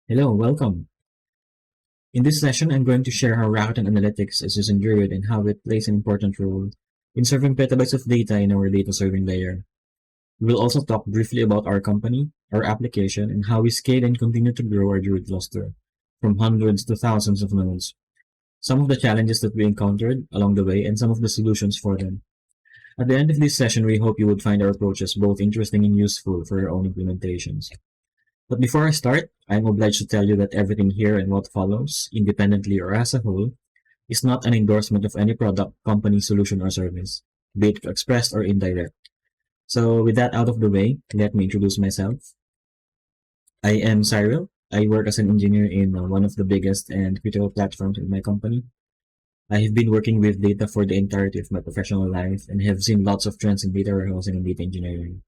Hello, welcome. In this session, I'm going to share how Rakuten Analytics is using Druid and how it plays an important role in serving petabytes of data in our data serving layer. We'll also talk briefly about our company, our application, and how we scale and continue to grow our Druid cluster from hundreds to thousands of nodes. Some of the challenges that we encountered along the way and some of the solutions for them. At the end of this session, we hope you would find our approaches both interesting and useful for your own implementations. But before I start, I'm obliged to tell you that everything here and what follows, independently or as a whole, is not an endorsement of any product, company, solution, or service, be it expressed or indirect. So with that out of the way, let me introduce myself. I am Cyril. I work as an engineer in one of the biggest and critical platforms in my company. I have been working with data for the entirety of my professional life and have seen lots of trends in data warehousing and data engineering.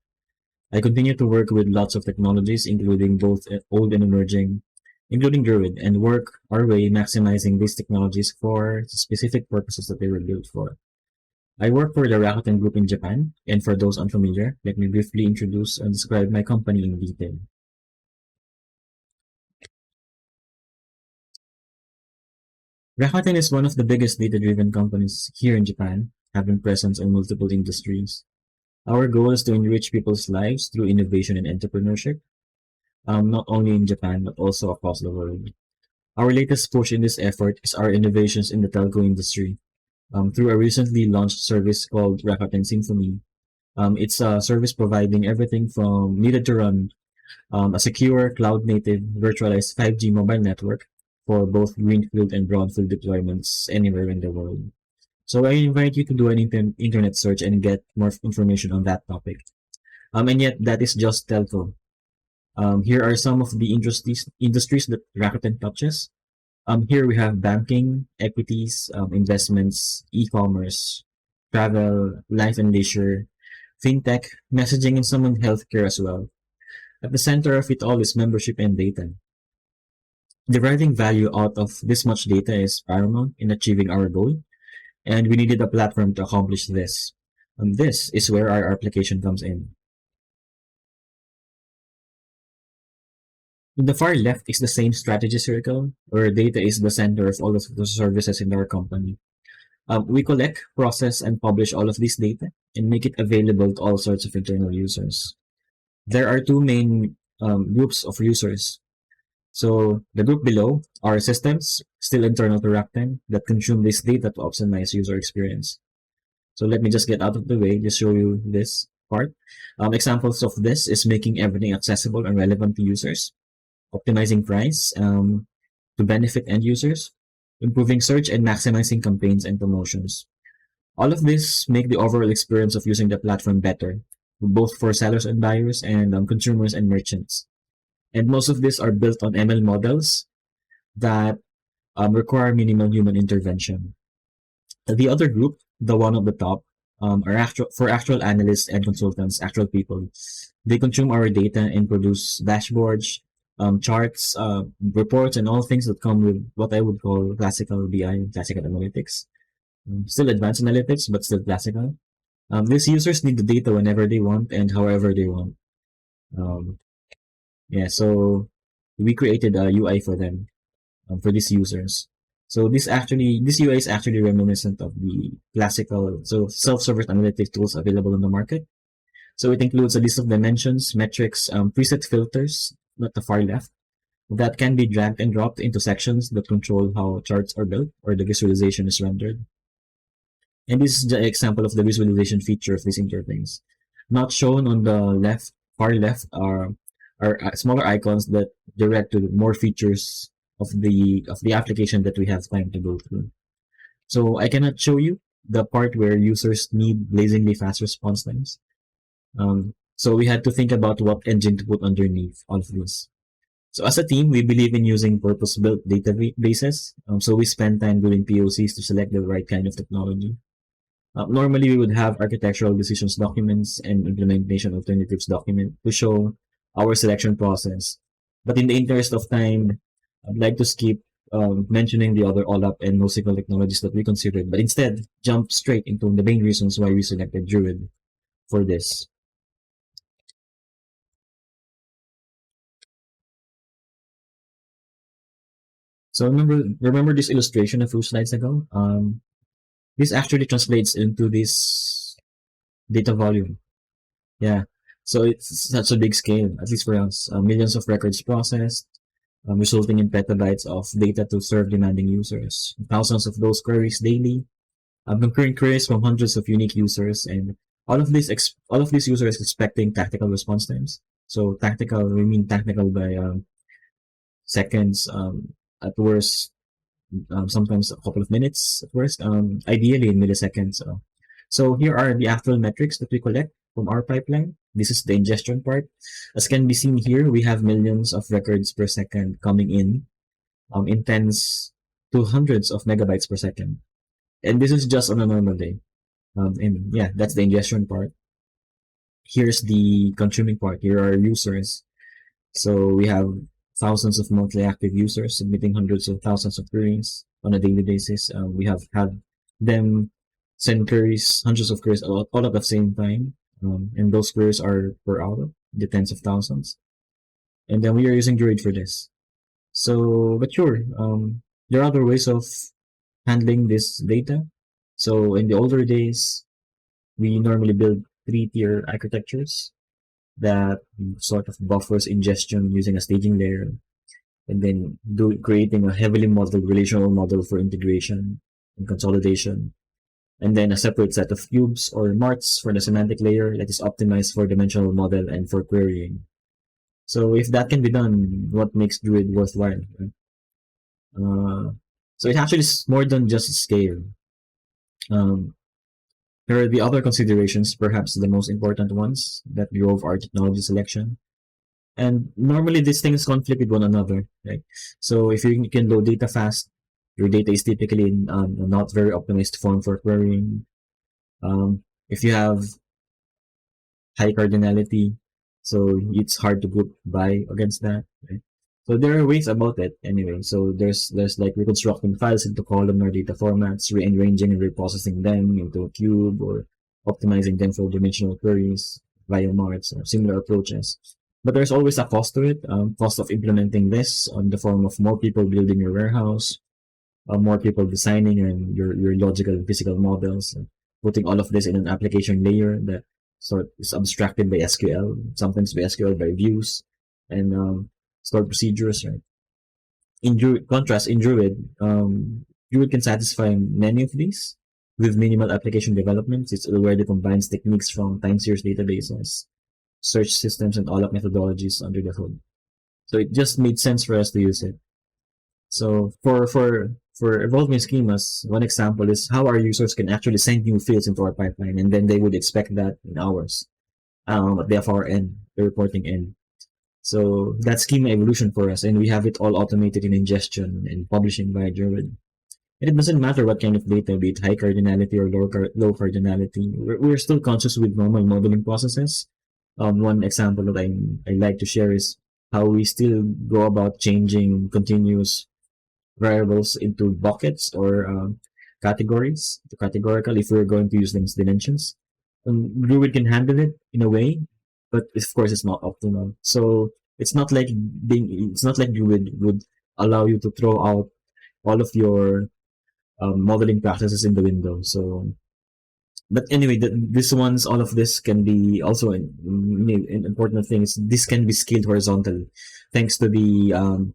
I continue to work with lots of technologies, including both old and emerging, including Druid, and work our way maximizing these technologies for specific purposes that they were built for. I work for the Rakuten Group in Japan, and for those unfamiliar, let me briefly introduce and describe my company in detail. Rakuten is one of the biggest data-driven companies here in Japan, having presence in multiple industries. Our goal is to enrich people's lives through innovation and entrepreneurship, not only in Japan but also across the world. Our latest push in this effort is our innovations in the telco industry. Through a recently launched service called Rakuten Symphony. It's a service providing everything from needed to run a secure cloud-native virtualized 5G mobile network for both greenfield and brownfield deployments anywhere in the world. So I invite you to do an internet search and get more information on that topic. And yet that is just telco. Here are some of the industries that Rakuten touches. Here we have banking, equities, investments, e-commerce, travel, life and leisure, fintech, messaging, and some in healthcare as well. At the center of it all is membership and data. Deriving value out of this much data is paramount in achieving our goal, and we needed a platform to accomplish this. And this is where our application comes in. In the far left is the same strategy circle, where data is the center of all of the services in our company. We collect, process, and publish all of this data and make it available to all sorts of internal users. There are two main groups of users. So the group below are systems, still internal to Rakuten, that consume this data to optimize user experience. So let me just get out of the way, just show you this part. Examples of this is making everything accessible and relevant to users, optimizing price to benefit end users, improving search and maximizing campaigns and promotions. All of this make the overall experience of using the platform better, both for sellers and buyers and consumers and merchants. And most of these are built on ML models that require minimal human intervention. The other group, the one at the top, are actual analysts and consultants, actual people. They consume our data and produce dashboards, charts, reports, and all things that come with what I would call classical BI, classical analytics. Still advanced analytics, but still classical. These users need the data whenever they want and however they want. Um, yeah, so we created a UI for them, for these users. So this UI is actually reminiscent of the classical, so self-service analytics tools available on the market. So it includes a list of dimensions, metrics, preset filters, at the far left, that can be dragged and dropped into sections that control how charts are built or the visualization is rendered. And this is the example of the visualization feature of this interface. Not shown on the far left, are smaller icons that direct to more features of the application that we have time to go through. So I cannot show you the part where users need blazingly fast response times. So we had to think about what engine to put underneath all of this. So as a team, we believe in using purpose-built databases. So we spend time doing POCs to select the right kind of technology. Normally, we would have architectural decisions documents and implementation alternatives document to show our selection process. But in the interest of time, I'd like to skip mentioning the other OLAP and NoSQL technologies that we considered, but instead jump straight into the main reasons why we selected Druid for this. So remember this illustration a few slides ago? This actually translates into this data volume. Yeah. So it's such a big scale, at least for us. Millions of records processed, resulting in petabytes of data to serve demanding users. Thousands of those queries daily, concurrent queries from hundreds of unique users, and all of these users expecting tactical response times. So tactical, we mean tactical by seconds, at worst, sometimes a couple of minutes at worst, ideally in milliseconds. So here are the actual metrics that we collect from our pipeline. This is the ingestion part. As can be seen here, we have millions of records per second coming in tens to hundreds of megabytes per second. And this is just on a normal day. And yeah, that's the ingestion part. Here's the consuming part. Here are users. So we have thousands of monthly active users submitting hundreds of thousands of queries on a daily basis. We have had them send queries, hundreds of queries all at the same time. And those queries are per hour, the tens of thousands. And then we are using Druid for this. So, but sure, there are other ways of handling this data. So in the older days, we normally build three-tier architectures that sort of buffers ingestion using a staging layer, and then creating a heavily modeled relational model for integration and consolidation, and then a separate set of cubes or marts for the semantic layer that is optimized for dimensional model and for querying. So if that can be done, what makes Druid worthwhile? Right? So it actually is more than just scale. Um, there are the other considerations, perhaps the most important ones that drove our technology selection. And normally these things conflict with one another, right? So if you can load data fast, your data is typically in a not very optimized form for querying. If you have high cardinality, so it's hard to group by against that, right? So there are ways about it anyway. So there's like reconstructing files into columnar data formats, rearranging and reprocessing them into a cube, or optimizing them for dimensional queries via marts or similar approaches. But there's always a cost to it. Cost of implementing this on the form of more people building your warehouse, more people designing and your logical and physical models, and putting all of this in an application layer that sort is abstracted by SQL, sometimes by SQL by views and stored procedures. Right. In contrast, in Druid, Druid can satisfy many of these with minimal application development. It already combines techniques from time series databases, search systems, and OLAP methodologies under the hood. So it just made sense for us to use it. So for evolving schemas, one example is how our users can actually send new fields into our pipeline, and then they would expect that in hours. At the FRN, the reporting end. So that's schema evolution for us, and we have it all automated in ingestion and publishing via Druid. And it doesn't matter what kind of data, be it high cardinality or low cardinality. We're still conscious with normal modeling processes. One example that I like to share is how we still go about changing continuous variables into buckets or categories, to categorical, if we're going to use them as dimensions. Druid can handle it in a way, but of course it's not optimal. So it's not like Druid would allow you to throw out all of your modeling practices in the window. So, but anyway, all of this can be also an important thing is this can be scaled horizontally, thanks to the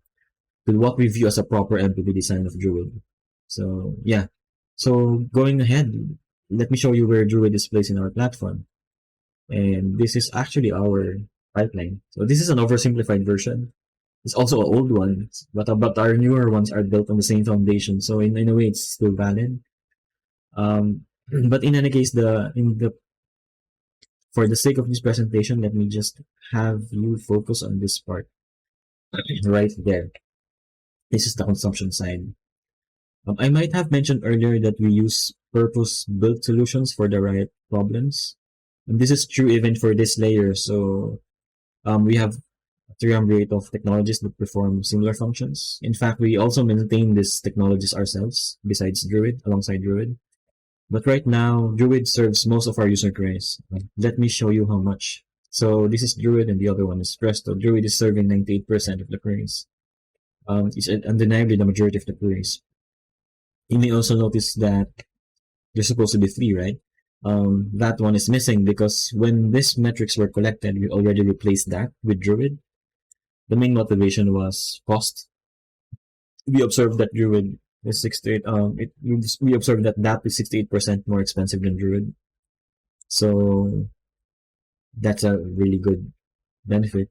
to what we view as a proper MPP design of Druid. So yeah, so going ahead, let me show you where Druid is placed in our platform. And this is actually our pipeline. So this is an oversimplified version. It's also an old one, but our newer ones are built on the same foundation. So in a way, it's still valid. But in any case, for the sake of this presentation, let me just have you focus on this part right there. This is the consumption side. I might have mentioned earlier that we use purpose-built solutions for the right problems. And this is true even for this layer. So we have a triumvirate of technologies that perform similar functions. In fact, we also maintain these technologies ourselves, besides Druid, alongside Druid. But right now, Druid serves most of our user queries. Let me show you how much. So this is Druid and the other one is Presto. Druid is serving 98% of the queries. is undeniably the majority of the queries. You may also notice that there's supposed to be three, right? That one is missing because when these metrics were collected, we already replaced that with Druid. The main motivation was cost. We observed that Druid is 68. We observed that that is 68% more expensive than Druid. So that's a really good benefit.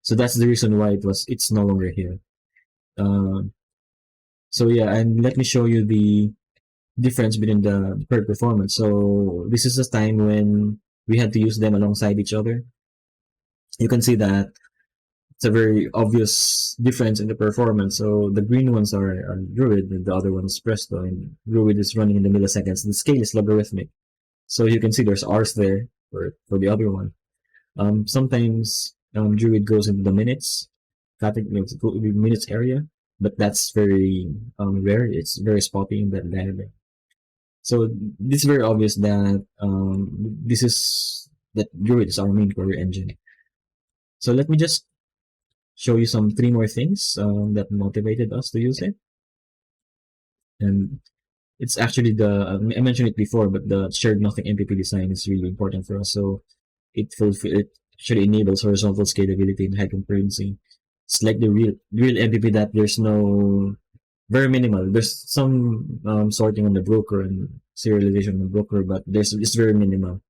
So that's the reason why it's no longer here. Um, so yeah, and let me show you the difference between the per performance. So this is a time when we had to use them alongside each other. You can see that it's a very obvious difference in the performance. So the green ones are Druid and the other one is Presto, and Druid is running in the milliseconds. The scale is logarithmic. So you can see there's R's there for the other one. Sometimes Druid goes into the minutes, minutes area, but that's very rare. It's very spotty in that diagram. So this is very obvious that that Druid is our main query engine. So let me just show you three more things that motivated us to use it. And it's actually I mentioned it before, but the shared nothing MPP design is really important for us. So it actually enables horizontal scalability and high concurrency. It's like the real MPP that there's no very minimal. There's some sorting on the broker and serialization on the broker, but it's very minimal.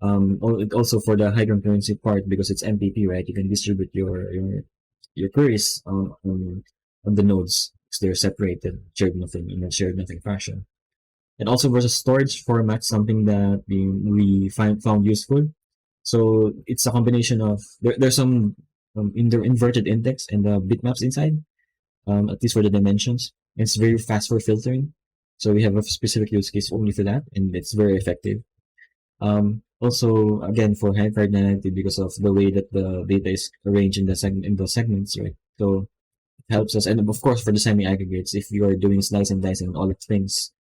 Also for the high concurrency part, because it's MPP, right? You can distribute your queries on the nodes because they're separated, shared nothing in a shared nothing fashion. And also versus storage format, something that we found useful. So it's a combination of there's some inverted index and the bitmaps inside, at least for the dimensions. It's very fast for filtering. So we have a specific use case only for that, and it's very effective. Also, again, for high cardinality, because of the way that the data is arranged in the segments, right? So it helps us, and of course, for the semi-aggregates, if you are doing slice and dice and all of things,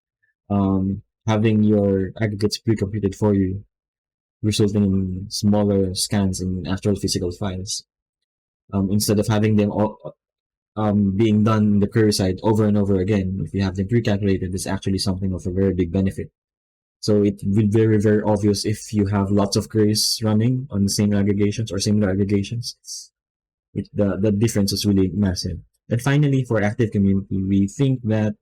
having your aggregates pre-computed for you, resulting in smaller scans in actual physical files, instead of having them all being done in the query side over and over again. If you have them pre-calculated, it's actually something of a very big benefit. So it will be very, very obvious if you have lots of queries running on the same aggregations or similar aggregations. The difference is really massive. And finally, for active community, we think that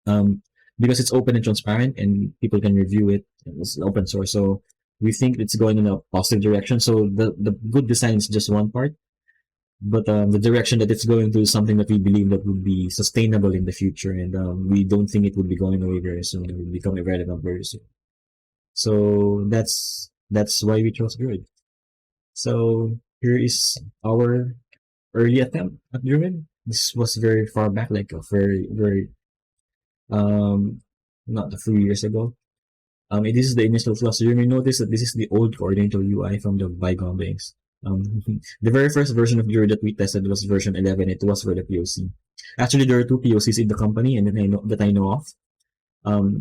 um, because it's open and transparent and people can review it, it's open source. So we think it's going in a positive direction. So the good design is just one part, but the direction that it's going to is something that we believe that would be sustainable in the future, and we don't think it would be going away very soon. It will become irrelevant very soon. So that's why we chose Druid. So here is our early attempt at Druid. This was very far back, like a very um not a few years ago. This is the initial cluster. You may notice that this is the old coordinator UI from the bygone days. The very first version of Druid that we tested was version 11. It was for the POC. Actually, there are two POCs in the company, and that I know of.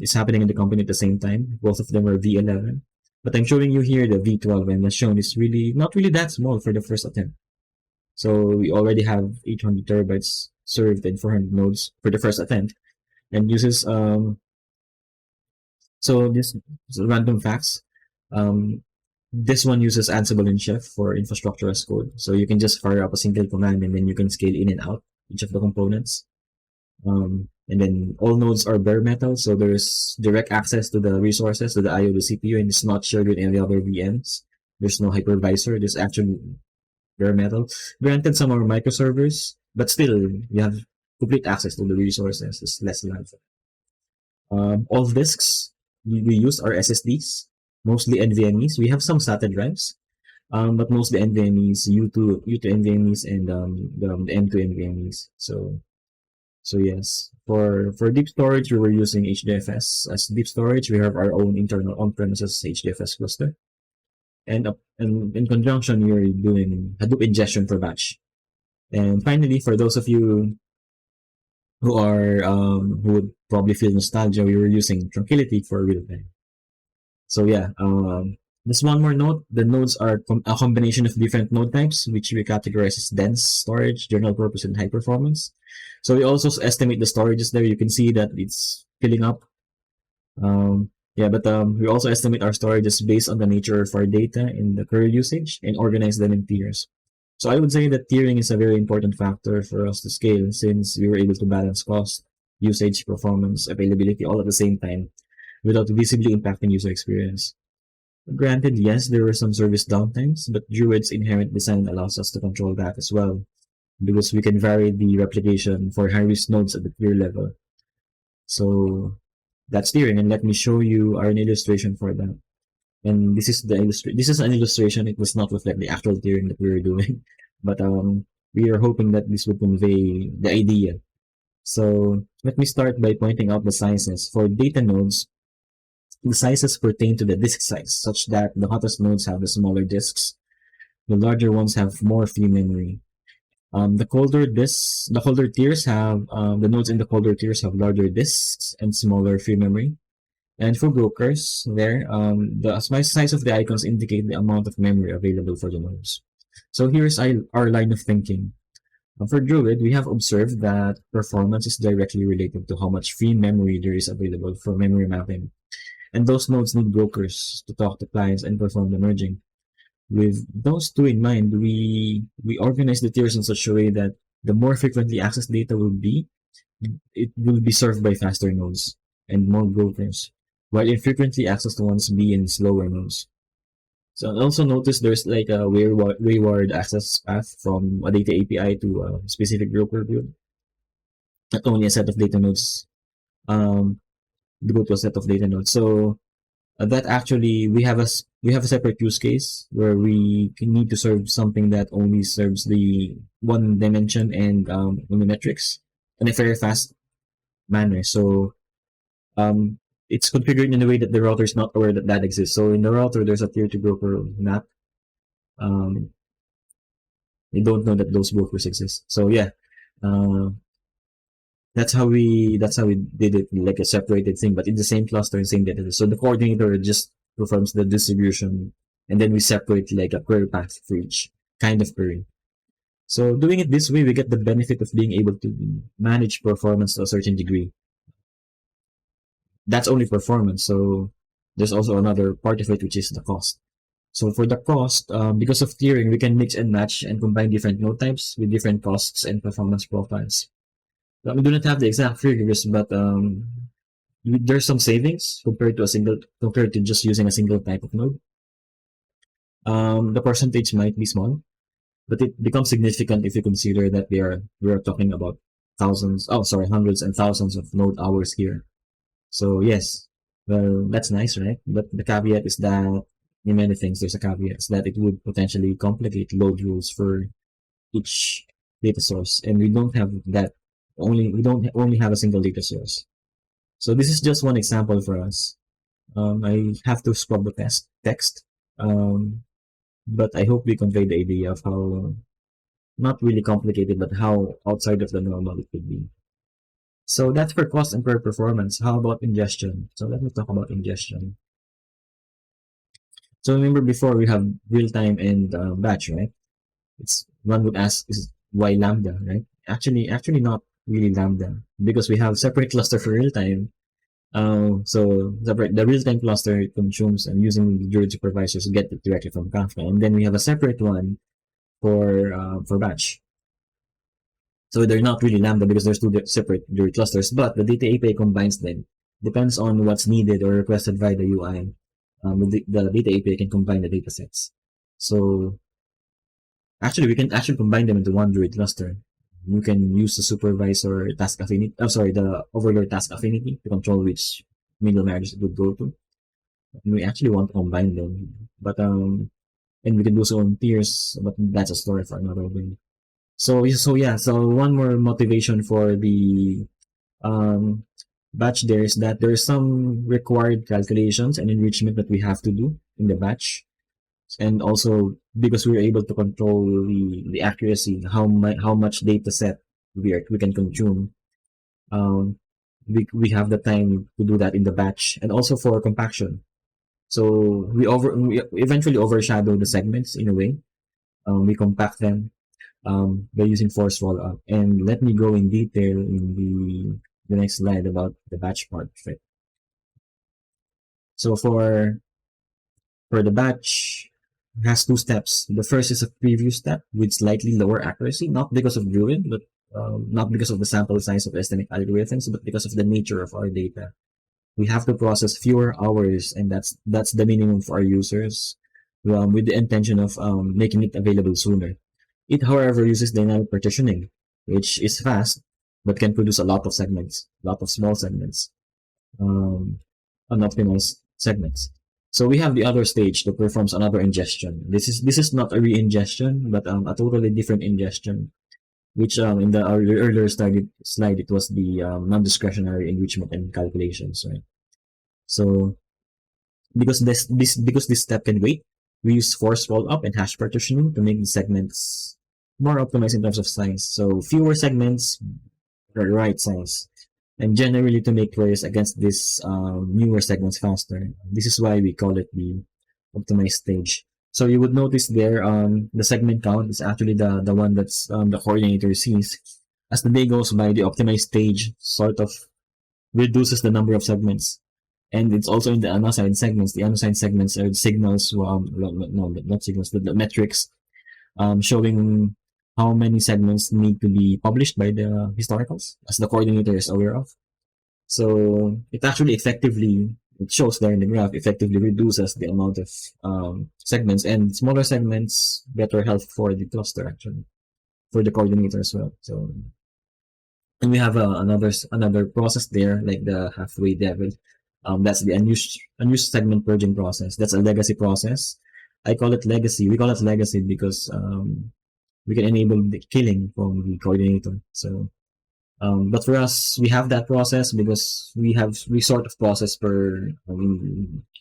It's happening in the company at the same time. Both of them are V11. But I'm showing you here the V12, and as shown, is really not really that small for the first attempt. So we already have 800 terabytes served and 400 nodes for the first attempt, and uses so this random facts. Um, this one uses Ansible and Chef for infrastructure as code. So you can just fire up a single command and then you can scale in and out each of the components. And then all nodes are bare metal, so there's direct access to the resources, to the IO, the CPU, and it's not shared with any other VMs. There's no hypervisor. There's actually bare metal. Granted, some are microservers, but still, you have complete access to the resources. It's less life. All disks we use are SSDs, mostly NVMe's. We have some SATA drives, but mostly NVMe's, U2 NVMe's, and the M2 NVMe's. So yes, for deep storage, we were using HDFS as deep storage. We have our own internal on-premises HDFS cluster, and in conjunction, we're doing Hadoop ingestion for batch. And finally, for those of you who would probably feel nostalgia, we were using Tranquility for real time. So yeah, Just one more note, the nodes are a combination of different node types, which we categorize as dense, storage, general purpose, and high performance. So we also estimate the storages there. You can see that it's filling up. Yeah, but we also estimate our storages based on the nature of our data and the query usage and organize them in tiers. So I would say that tiering is a very important factor for us to scale since we were able to balance cost, usage, performance, availability all at the same time without visibly impacting user experience. Granted, yes, there were some service downtimes, but Druid's inherent design allows us to control that as well, because we can vary the replication for high-risk nodes at the tier level. So that's tiering, and let me show you an illustration for that. And this is an illustration. It does not reflect the actual tiering that we were doing, but we are hoping that this will convey the idea. So let me start by pointing out the sizes. For data nodes, the sizes pertain to the disk size, such that the hottest nodes have the smaller disks. The larger ones have more free memory. The colder tiers have the nodes in the colder tiers have larger disks and smaller free memory. And for brokers, the size of the icons indicate the amount of memory available for the nodes. So here's our line of thinking. For Druid, we have observed that performance is directly related to how much free memory there is available for memory mapping. And those nodes need brokers to talk to clients and perform the merging. With those two in mind, we organize the tiers in such a way that the more frequently accessed data it will be served by faster nodes and more brokers, while infrequently accessed ones be in slower nodes. So also notice there's like a wayward access path from a data API to a specific broker group. Not only a set of data nodes um, go to a set of data nodes. So that actually we have a separate use case where we need to serve something that only serves the one dimension and only metrics in a very fast manner. So um, it's configured in a way that the router is not aware that that exists. So in the router, there's a tier 2 broker map. Um, they don't know that those brokers exist. So yeah, uh, that's how we did it, like a separated thing, but in the same cluster and same data. So the coordinator just performs the distribution, and then we separate like a query path for each kind of query. So doing it this way, we get the benefit of being able to manage performance to a certain degree. That's only performance. So there's also another part of it, which is the cost. So for the cost, because of tiering, we can mix and match and combine different node types with different costs and performance profiles. We do not have the exact figures, but there's some savings compared to just using a single type of node. The percentage might be small, but it becomes significant if you consider that we are talking about hundreds and thousands of node hours here. So yes, well, that's nice, right? But the caveat is that in many things, there's a caveat that it would potentially complicate load rules for each data source, and we don't have that. We don't only have a single data source. So this is just one example for us. I have to scrub the text, but I hope we convey the idea of how not really complicated, but how outside of the normal it could be. So that's for cost and per performance. How about ingestion? So let me talk about ingestion. So remember before we have real time and batch, right? It's one would ask is why lambda, right? Actually not really lambda because we have separate cluster for real time. So the real time cluster consumes and using the Druid supervisors to get it directly from Kafka, and then we have a separate one for batch. So they're not really lambda because there's two separate Druid clusters, but the data API combines them. Depends on what's needed or requested via the UI. The data API can combine the data sets. So actually, we can actually combine them into one Druid cluster. You can use the supervisor task affinity, the overlord task affinity to control which middle marriage it would go to. And we actually want to combine them, but and we can do so in tiers, but that's a story for another day. So one more motivation for the um batch there is that there's some required calculations and enrichment that we have to do in the batch, and also because we're able to control the accuracy, how much data set we can consume. Um, we have the time to do that in the batch, and also for compaction. So we eventually overshadow the segments in a way. We compact them by using force roll up. And let me go in detail in the next slide about the batch part of it. So for the batch, it has two steps. The first is a preview step with slightly lower accuracy, not because of Druid, but not because of the sample size of estimating algorithms, but because of the nature of our data. We have to process fewer hours, and that's the minimum for our users, with the intention of making it available sooner. It, however, uses dynamic partitioning, which is fast, but can produce a lot of segments, a lot of small segments, um, unoptimized segments. So we have the other stage that performs another ingestion. This is not a re-ingestion, but a totally different ingestion, which in the earlier slide it was the non-discretionary enrichment and calculations, right? So because this step can wait, we use force roll up and hash partitioning to make the segments more optimized in terms of size. So fewer segments, the right size, and generally to make queries against these newer segments faster. This is why we call it the optimized stage. So you would notice there the segment count is actually the one that's the coordinator sees. As the day goes by, the optimized stage sort of reduces the number of segments. And it's also in the unassigned segments. The unassigned segments are signals, no, not signals, but the metrics showing how many segments need to be published by the historicals, as the coordinator is aware of. So it actually it shows there in the graph, effectively reduces the amount of segments, and smaller segments, better health for the cluster actually, for the coordinator as well. So, and we have another process there, like the halfway devil. That's the unused segment purging process. That's a legacy process. I call it legacy. We call it legacy because we can enable the killing from the coordinator. So, but for us, we have that process because we sort of process per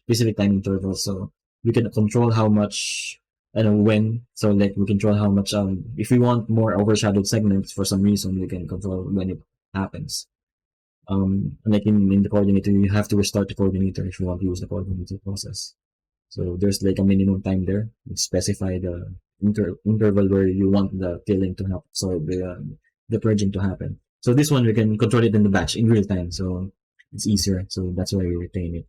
specific time intervals. So we can control how much and when. So like we control how much. If we want more overshadowed segments for some reason, we can control when it happens. Like in the coordinator, you have to restart the coordinator if you want to use the coordinator process. So there's like a minimum time there. You specify the interval where you want the killing to happen, so the purging to happen. So this one we can control it in the batch in real time, so it's easier. So that's why we retain it.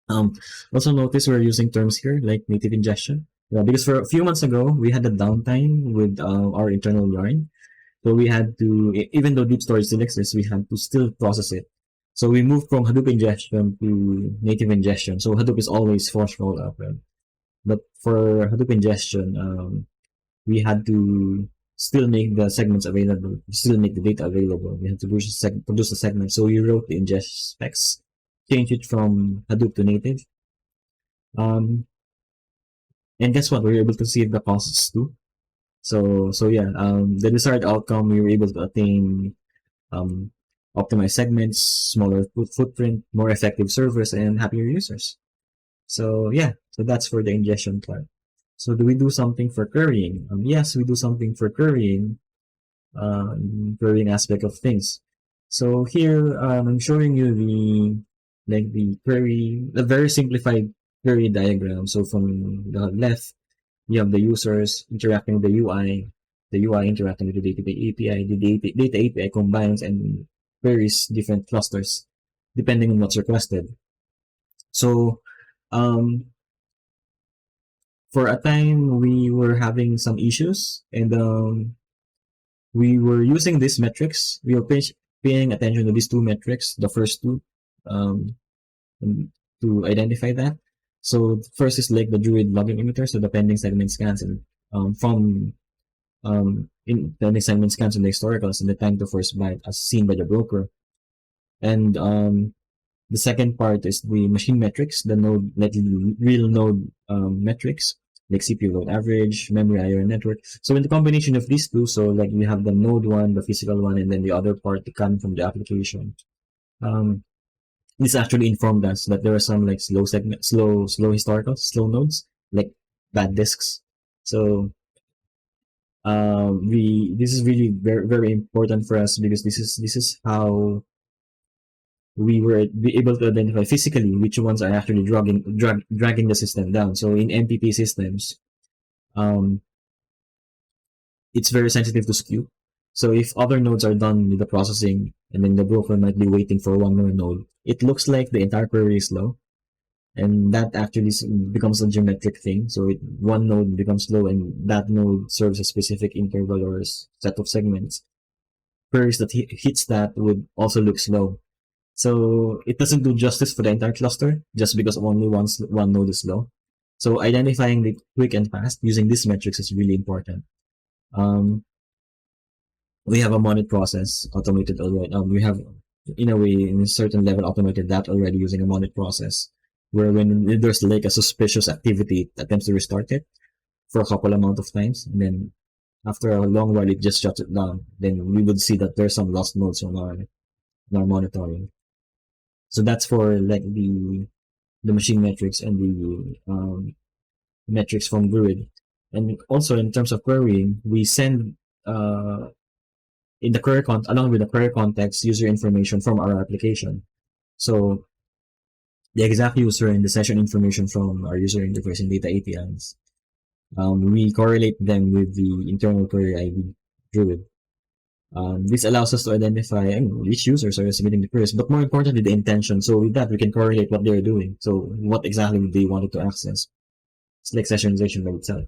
Um, Also notice we're using terms here like native ingestion. Yeah, because for a few months ago we had a downtime with our internal yarn, so we had to, even though deep storage still exists, we had to still process it. So we moved from Hadoop ingestion to native ingestion. So Hadoop is always force roll up, right? But for Hadoop ingestion, we had to still make the segments available, still make the data available. We had to produce a segment. So we wrote the ingest specs, change it from Hadoop to native. And guess what? We were able to save the costs too. So yeah, the desired outcome, we were able to attain um, optimized segments, smaller footprint, more effective servers, and happier users. So yeah, so that's for the ingestion part. So do we do something for querying? Yes, we do something for querying aspect of things. So here I'm showing you the very simplified query diagram. So from the left, you have the users interacting with the UI interacting with the database API, the data API combines and queries different clusters depending on what's requested. So um, for a time we were having some issues, and we were using these metrics. We were paying attention to these two metrics, the first two, um, to identify that. So first is like the Druid logging emitter, so the pending segment scans, and from in pending segment scans and the historicals and the time to first byte as seen by the broker. And the second part is the machine metrics, the node, like real node metrics, like CPU load average, memory IO, and network. So in the combination of these two, so like we have the node one, the physical one, and then the other part that come from the application. Um, this actually informed us that there are some like slow historical, slow nodes, like bad disks. So we this is really very important for us because this is how we were be able to identify physically which ones are actually dragging the system down. So in MPP systems, um, it's very sensitive to skew. So if other nodes are done with the processing and then the broker might be waiting for one more node, it looks like the entire query is slow. And that actually becomes a geometric thing. So one node becomes slow and that node serves a specific interval or set of segments. Queries that hits that would also look slow. So it doesn't do justice for the entire cluster just because only one node is slow. So identifying it quick and fast using these metrics is really important. Um, we have a monitoring process automated already. We have, in a way, in a certain level, automated that already using a monitoring process, where when there's like a suspicious activity, it attempts to restart it for a couple amount of times, and then after a long while, it just shuts it down. Then we would see that there's some lost nodes on our monitoring. So that's for like the machine metrics and the metrics from Druid. And also in terms of querying, we send uh, in the along with the query context user information from our application. So the exact user and the session information from our user interface and data APIs. We correlate them with the internal query ID Druid. This allows us to identify which users are submitting the queries, but more importantly, the intention. So with that, we can correlate what they're doing. So what exactly they wanted to access. It's like sessionization by itself.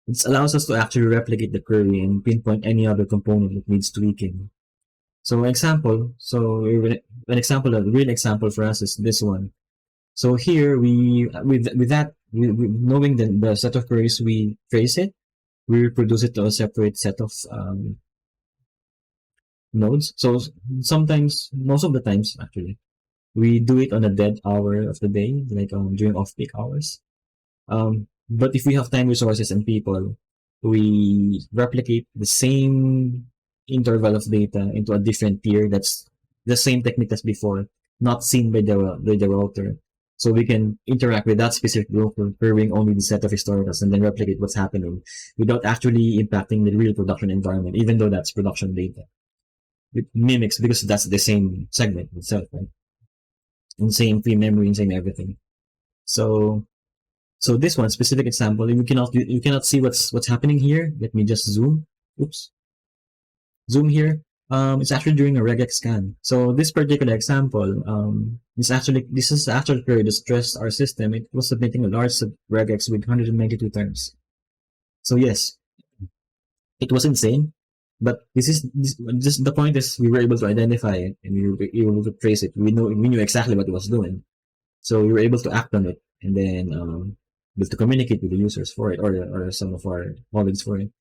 This allows us to actually replicate the query and pinpoint any other component that needs tweaking. So an example, a real example for us is this one. So here with that, knowing the set of queries, we trace it, we reproduce it to a separate set of nodes. So sometimes, most of the times actually, we do it on a dead hour of the day, like during off-peak hours. But if we have time, resources, and people, we replicate the same interval of data into a different tier that's the same technique as before, not seen by the router. So we can interact with that specific broker, querying only the set of historicals and then replicate what's happening without actually impacting the real production environment, even though that's production data. It mimics because that's the same segment itself, right? And same free memory and same everything. So this one specific example, you cannot see what's happening here. Let me just zoom. Oops, zoom here. It's actually during a regex scan. So this particular example, this is actual query that stressed our system. It was submitting a large regex with 192 terms. So yes, it was insane. But the point is we were able to identify it and we were able to trace it. We knew exactly what it was doing. So we were able to act on it and then we have to communicate with the users for it or some of our colleagues for it.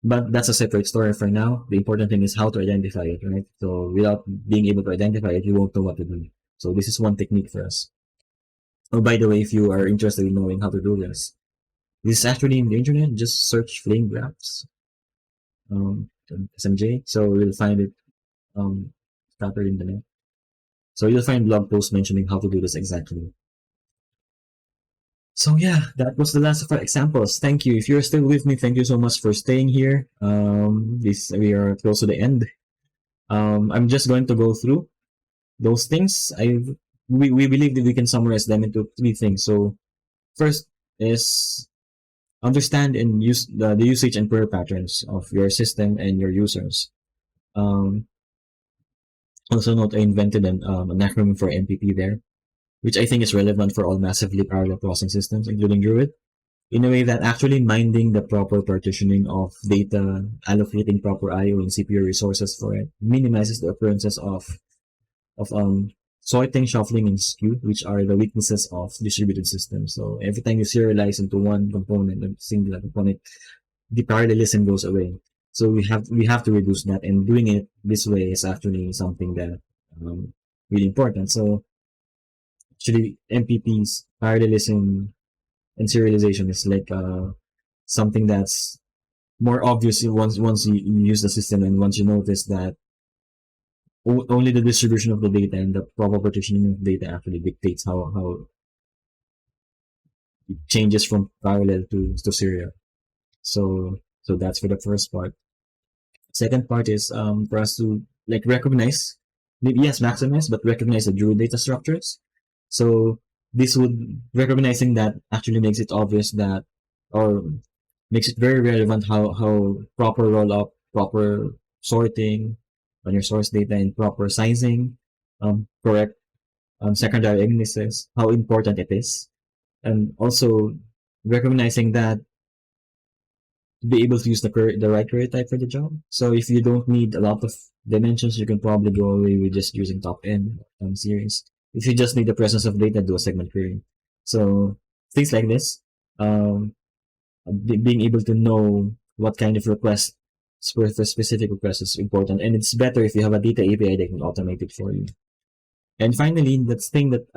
But that's a separate story for now. The important thing is how to identify it, right? So without being able to identify it, you won't know what to do. So this is one technique for us. Oh, by the way, if you are interested in knowing how to do this is actually in the internet. Just search flame graphs, SMJ. So you'll find it scattered in the net. So you'll find blog posts mentioning how to do this exactly. So yeah, that was the last of our examples. Thank you. If you're still with me, thank you so much for staying here. We are close to the end. I'm just going to go through those things. We believe that we can summarize them into three things. So first is understand and use the usage and query patterns of your system and your users. Also note I invented an acronym for MPP there, which I think is relevant for all massively parallel processing systems, including Druid, in a way that actually minding the proper partitioning of data, allocating proper IO and CPU resources for it, minimizes the occurrences of sorting, shuffling, and skew, which are the weaknesses of distributed systems. So every time you serialize into one component, a singular component, the parallelism goes away. So we have to reduce that, and doing it this way is actually something that really important. So actually, MPPs, parallelism, and serialization is like something that's more obvious once you use the system and once you notice that only the distribution of the data and the proper partitioning of data actually dictates how it changes from parallel to serial. So that's for the first part. Second part is for us to like recognize maybe yes, maximize, but recognize the Druid data structures. So this would recognizing that actually makes it obvious that, or makes it very relevant how proper roll up, proper sorting on your source data, and proper sizing, correct secondary indices, how important it is, and also recognizing that to be able to use the right query type for the job. So if you don't need a lot of dimensions, you can probably go away with just using top N series. If you just need the presence of data, do a segment query. So things like this, um, being able to know what kind of request for the specific request is important, and it's better if you have a data API that can automate it for you. And finally, the thing that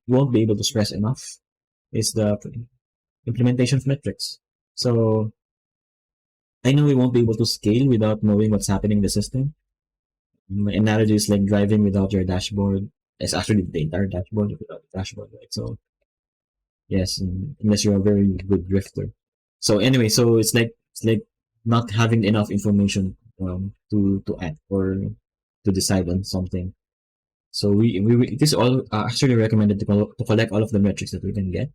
won't be able to stress enough is the implementation of metrics. So I know we won't be able to scale without knowing what's happening in the system. My analogy is like driving without your dashboard. It's actually the entire dashboard without the dashboard, right? So yes, unless you're a very good drifter. So anyway, so it's like not having enough information to act or to decide on something. So it is all actually recommended to collect all of the metrics that we can get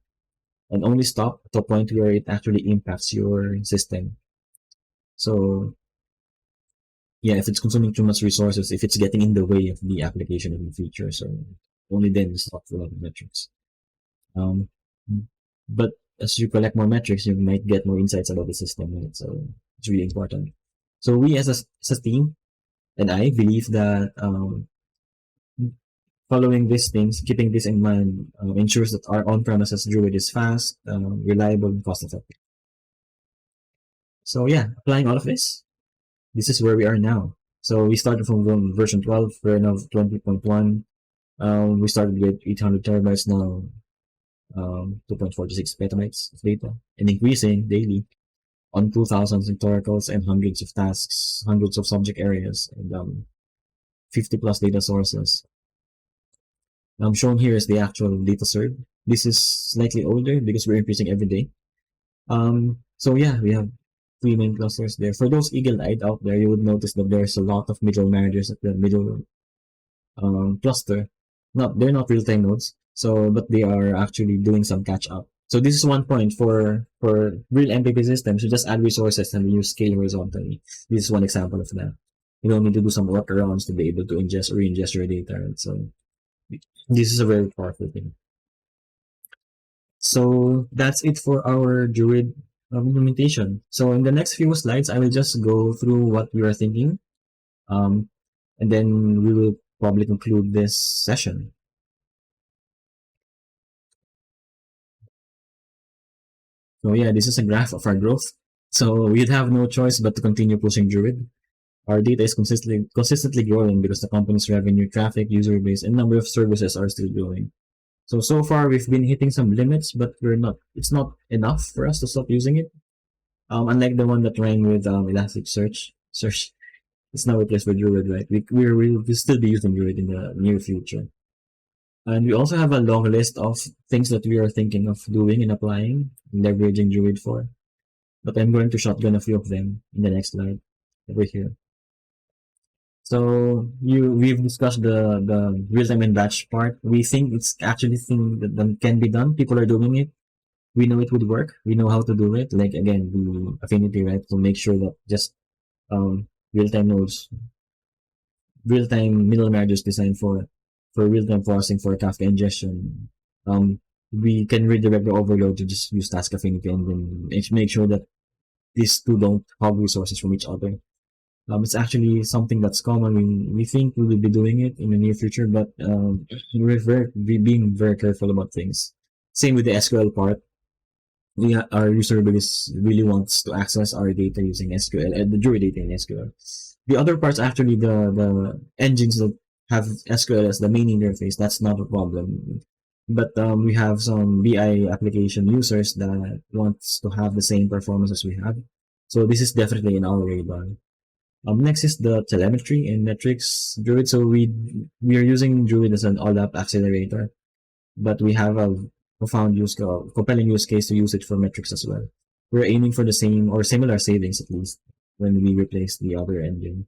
and only stop at the point where it actually impacts your system. So yeah, if it's consuming too much resources, if it's getting in the way of the application of the feature, so only then stop for the metrics. Um, but as you collect more metrics, you might get more insights about the system, right? So it's really important. So we as a team and I believe that following these things, keeping this in mind, ensures that our on-premises Druid is fast, reliable, and cost-effective. So yeah, applying all of this is where we are now. So we started from version 12, we're now 20.1. We started with 800 terabytes, now 2.46 petabytes of data, and increasing daily on 2,000 historicals and hundreds of tasks, hundreds of subject areas, and 50 plus data sources. Shown here is the actual data served. This is slightly older because we're increasing every day. So yeah, we have three main clusters there. For those eagle-eyed out there, you would notice that there's a lot of middle managers at the middle cluster. They're not real-time nodes, so but they are actually doing some catch-up. So this is one point for real MPP systems. You just add resources and you scale horizontally. This is one example of that. You don't need to do some workarounds to be able to ingest or reingest your data. Right? So this is a very powerful thing. So that's it for our Druid implementation. So in the next few slides, I will just go through what we are thinking, and then we will probably conclude this session. So yeah, this is a graph of our growth. So we'd have no choice but to continue pushing Druid. Our data is consistently growing because the company's revenue, traffic, user base, and number of services are still growing. So far we've been hitting some limits, but it's not enough for us to stop using it. Unlike the one that ran with Elasticsearch, it's now replaced by Druid, right? We'll still be using Druid in the near future. And we also have a long list of things that we are thinking of doing and applying, leveraging Druid for. But I'm going to shotgun a few of them in the next slide over here. So we've discussed the real-time and batch part. We think it's actually thing that can be done. People are doing it. We know it would work. We know how to do it. Like again, the affinity, right? To make sure that just real-time nodes, real-time middle managers designed for real-time processing for Kafka ingestion. We can redirect the overload to just use task affinity and then make sure that these two don't hog resources from each other. It's actually something that's common. We think we will be doing it in the near future, but we're being very careful about things. Same with the SQL part. Our user base really wants to access our data using SQL and the Druid data in SQL. The other parts, actually, the engines that have SQL as the main interface, that's not a problem. But we have some BI application users that wants to have the same performance as we have. So this is definitely in our radar. Next is the telemetry and metrics Druid. So we are using Druid as an all-app accelerator, but we have a compelling use case to use it for metrics as well. We're aiming for the same or similar savings at least when we replace the other engine.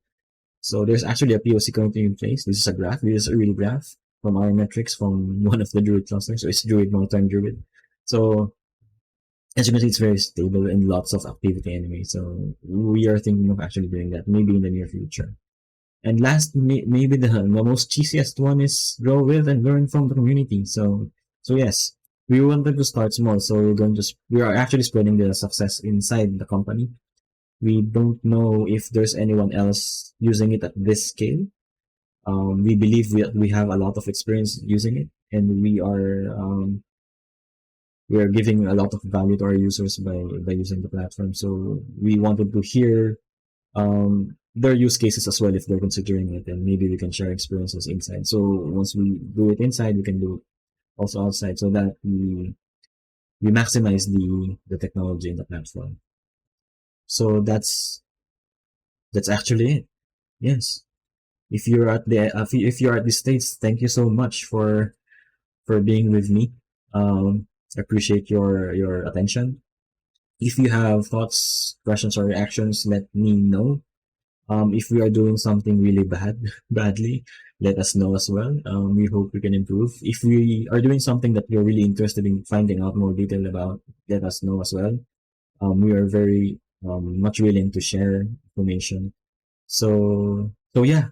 So there's actually a POC currently in place. This is a graph. This is a real graph from our metrics from one of the Druid clusters. So it's Druid, long-term Druid. So as you can see, it's very stable and lots of activity anyway. So we are thinking of actually doing that maybe in the near future. And last, maybe the most cheesiest one is grow with and learn from the community. So yes, we wanted to start small. So we are actually spreading the success inside the company. We don't know if there's anyone else using it at this scale. We believe we have a lot of experience using it, and we are giving a lot of value to our users by using the platform. So we wanted to hear their use cases as well if they're considering it, and maybe we can share experiences inside. So once we do it inside, we can do it also outside, so that we maximize the technology in the platform. So that's actually it. Yes. If you're at the if you're at this stage, thank you so much for being with me. Appreciate your attention. If you have thoughts, questions, or reactions, let me know. If we are doing something really badly, let us know as well. We hope we can improve. If we are doing something that you're really interested in finding out more detail about, let us know as well. We are very much willing to share information. So yeah,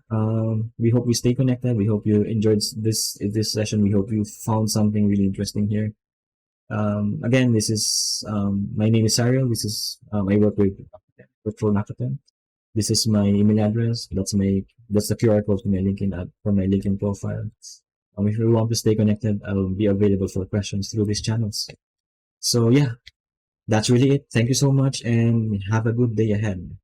we hope we stay connected. We hope you enjoyed this session. We hope you found something really interesting here. Again, this is my name is Ariel. This is I work for Rakuten. This is my email address. That's the QR code for my LinkedIn profile. If you want to stay connected, I'll be available for questions through these channels. So yeah, that's really it. Thank you so much and have a good day ahead.